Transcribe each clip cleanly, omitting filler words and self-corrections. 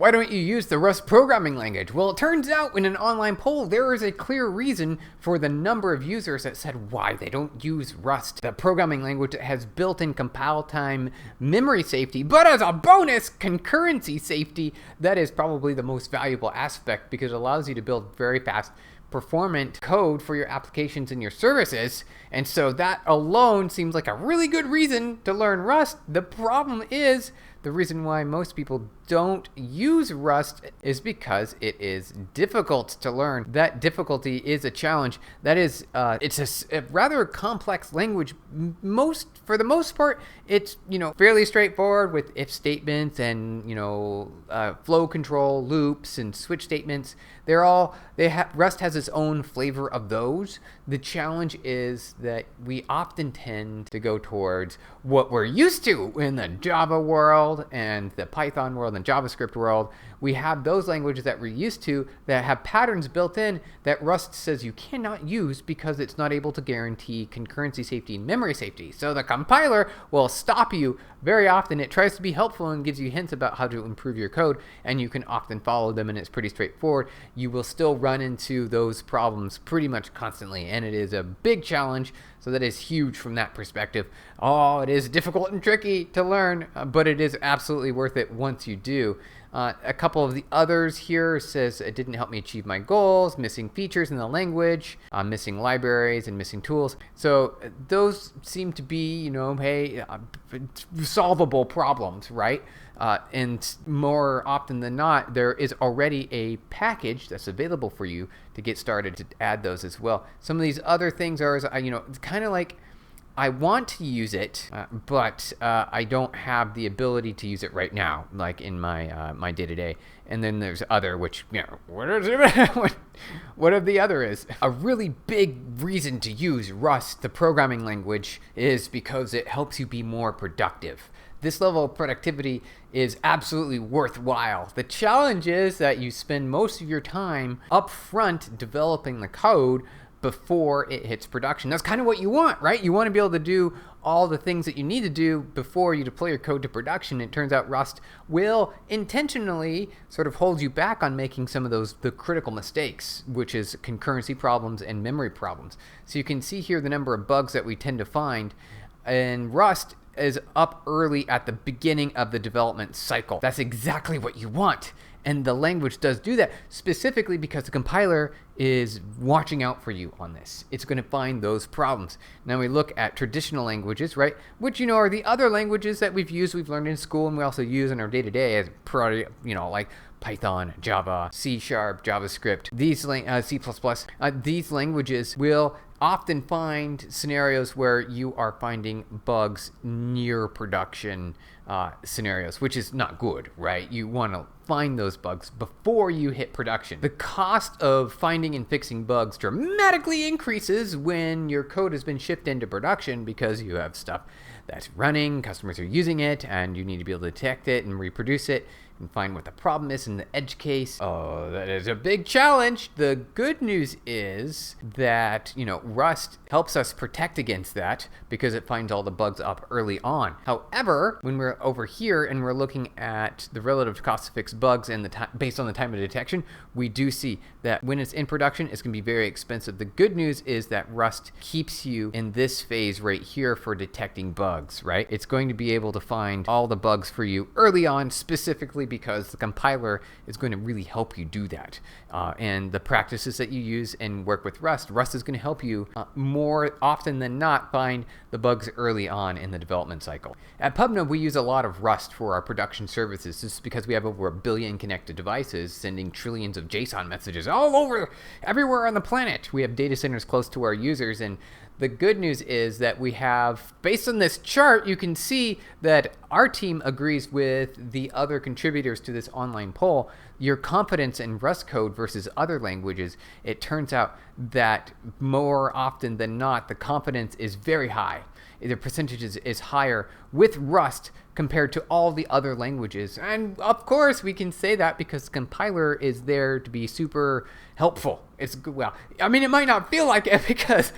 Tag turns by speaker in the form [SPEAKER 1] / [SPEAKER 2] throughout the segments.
[SPEAKER 1] Why don't you use the Rust programming language? Well, it turns out in an online poll, there is a clear reason for the number of users that said why they don't use Rust. The programming language has built-in compile time memory safety, but as a bonus, concurrency safety. That is probably the most valuable aspect because it allows you to build very fast performant code for your applications and your services. And so that alone seems like a really good reason to learn Rust. The problem is, the reason why most people don't use Rust is because it is difficult to learn. That difficulty is a challenge. That is, it's a rather complex language. For the most part, it's, fairly straightforward with if statements and, flow control loops and switch statements. Rust has its own flavor of those. The challenge is that we often tend to go towards what we're used to in the Java world and the Python world and JavaScript world. We have those languages that we're used to that have patterns built in that Rust says you cannot use because it's not able to guarantee concurrency safety and memory safety. So the compiler will stop you. Very often it tries to be helpful and gives you hints about how to improve your code, and you can often follow them, and it's pretty straightforward. You will still run into those problems pretty much constantly, and it is a big challenge. So that is huge from that perspective. Oh, it is difficult and tricky to learn, but it is absolutely worth it once you do. A couple of the others here says it didn't help me achieve my goals, missing features in the language, missing libraries, and missing tools. So those seem to be, solvable problems, right? And more often than not, there is already a package that's available for you to get started to add those as well. Some of these other things are, it's kind of like, I want to use it, but I don't have the ability to use it right now, like in my my day-to-day. And then there's other, which, what if the other is? A really big reason to use Rust, the programming language, is because it helps you be more productive. This level of productivity is absolutely worthwhile. The challenge is that you spend most of your time up front developing the code before it hits production. That's kind of what you want, right? You want to be able to do all the things that you need to do before you deploy your code to production. It turns out Rust will intentionally sort of hold you back on making some of the critical mistakes, which is concurrency problems and memory problems. So you can see here the number of bugs that we tend to find, and Rust is up early at the beginning of the development cycle. That's exactly what you want. And the language does do that specifically because the compiler is watching out for you on this. It's going to find those problems. Now we look at traditional languages, right? Which, are the other languages that we've learned in school, and we also use in our day-to-day as, like Python, Java, C#, JavaScript, these C++. These languages will often find scenarios where you are finding bugs near production scenarios, which is not good, right? You want to find those bugs before you hit production. The cost of finding and fixing bugs dramatically increases when your code has been shipped into production because you have stuff that's running, customers are using it, and you need to be able to detect it and reproduce it and find what the problem is in the edge case. Oh, that is a big challenge. The good news is that, Rust helps us protect against that because it finds all the bugs up early on. However, when we're over here and we're looking at the relative cost to fix bugs and based on the time of detection, we do see that when it's in production, it's going to be very expensive. The good news is that Rust keeps you in this phase right here for detecting bugs, right? It's going to be able to find all the bugs for you early on, specifically because the compiler is going to really help you do that. And the practices that you use and work with Rust is going to help you more often than not find the bugs early on in the development cycle. At PubNub, we use a lot of Rust for our production services. This is because we have over 1 billion connected devices sending trillions of JSON messages all over, everywhere on the planet. We have data centers close to our users, and the good news is that we have, based on this chart, you can see that our team agrees with the other contributors to this online poll. Your confidence in Rust code versus other languages, it turns out that more often than not, the confidence is very high. The percentage is higher with Rust compared to all the other languages. And of course, we can say that because the compiler is there to be super helpful It's well, I mean, it might not feel like it because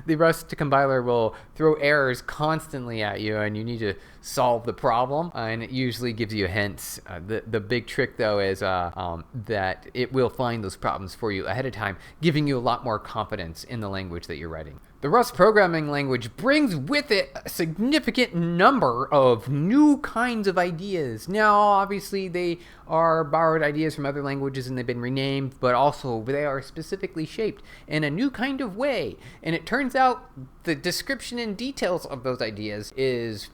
[SPEAKER 1] the Rust compiler will throw errors constantly at you, and you need to solve the problem. And it usually gives you hints. The big trick though is that it will find those problems for you ahead of time, giving you a lot more confidence in the language that you're writing. The Rust programming language brings with it a significant number of new kinds of ideas. Now, obviously, they are borrowed ideas from other languages and they've been renamed, but also they are specifically shaped in a new kind of way. And it turns out the description and details of those ideas is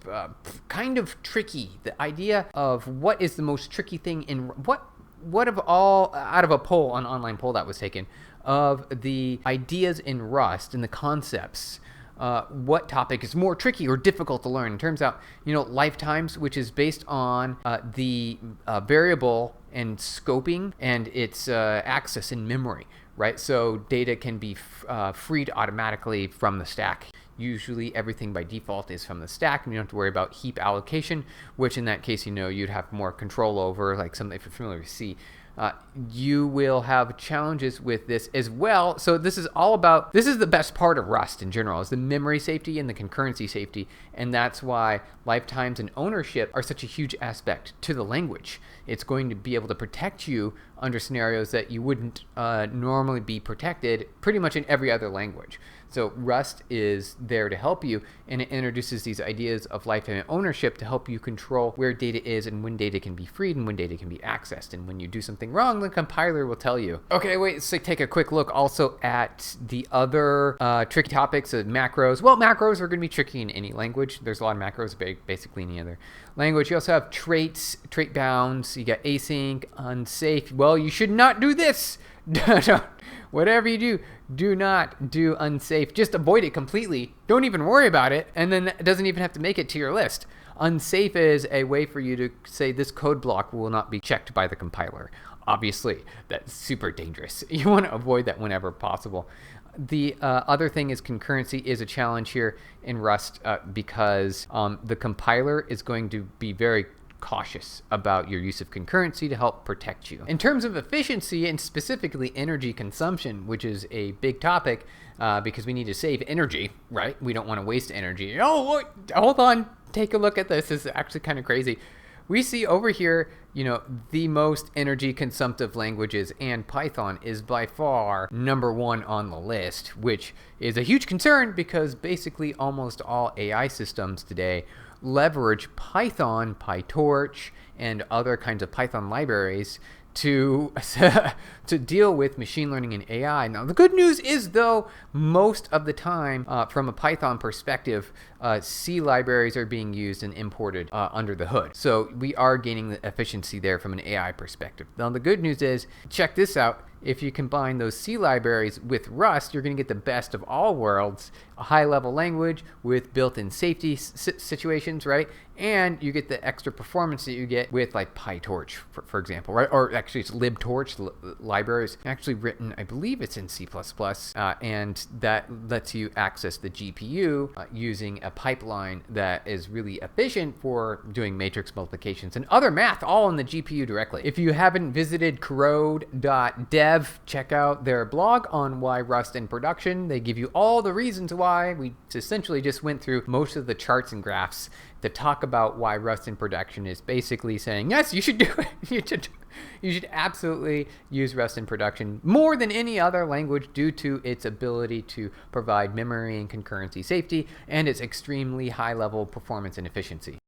[SPEAKER 1] kind of tricky. The idea of what is the most tricky thing in what of all, out of a poll, an online poll that was taken, of the ideas in Rust and the concepts, what topic is more tricky or difficult to learn. It turns out, lifetimes, which is based on the variable and scoping and its access in memory, right? So data can be freed automatically from the stack. Usually everything by default is from the stack, and you don't have to worry about heap allocation, which in that case, you'd have more control over, like something, if you're familiar with C. You will have challenges with this as well. So this is the best part of Rust in general, is the memory safety and the concurrency safety. And that's why lifetimes and ownership are such a huge aspect to the language. It's going to be able to protect you under scenarios that you wouldn't normally be protected pretty much in every other language. So Rust is there to help you, and it introduces these ideas of lifetime ownership to help you control where data is and when data can be freed and when data can be accessed. And when you do something wrong, the compiler will tell you. Okay, wait, let's take a quick look also at the other tricky topics of macros. Well, macros are going to be tricky in any language. There's a lot of macros, basically any other language. You also have traits, trait bounds. You got async, unsafe. Well, you should not do this. Whatever you do not do unsafe. Just avoid it completely. Don't even worry about it. And then it doesn't even have to make it to your list. Unsafe is a way for you to say this code block will not be checked by the compiler. Obviously, that's super dangerous. You want to avoid that whenever possible. The other thing is concurrency is a challenge here in Rust because the compiler is going to be very cautious about your use of concurrency to help protect you. In terms of efficiency and specifically energy consumption, which is a big topic because we need to save energy, right? We don't want to waste energy. Oh, hold on. Take a look at this. This is actually kind of crazy. We see over here, the most energy consumptive languages, and Python is by far #1 on the list, which is a huge concern because basically almost all AI systems today leverage Python, PyTorch, and other kinds of Python libraries to deal with machine learning and AI. Now, the good news is, though, most of the time, from a Python perspective, C libraries are being used and imported under the hood. So we are gaining the efficiency there from an AI perspective. Now, the good news is, check this out. If you combine those C libraries with Rust, you're going to get the best of all worlds, a high-level language with built-in safety situations, right? And you get the extra performance that you get with like PyTorch, for example, right? Or actually it's libtorch libraries, actually written, I believe it's in C++, and that lets you access the GPU using a pipeline that is really efficient for doing matrix multiplications and other math all in the GPU directly. If you haven't visited Corrode.dev, check out their blog on why Rust in production. They give you all the reasons why. We essentially just went through most of the charts and graphs to talk about why Rust in production is basically saying, yes, you should do it. You should absolutely use Rust in production more than any other language due to its ability to provide memory and concurrency safety and its extremely high level performance and efficiency.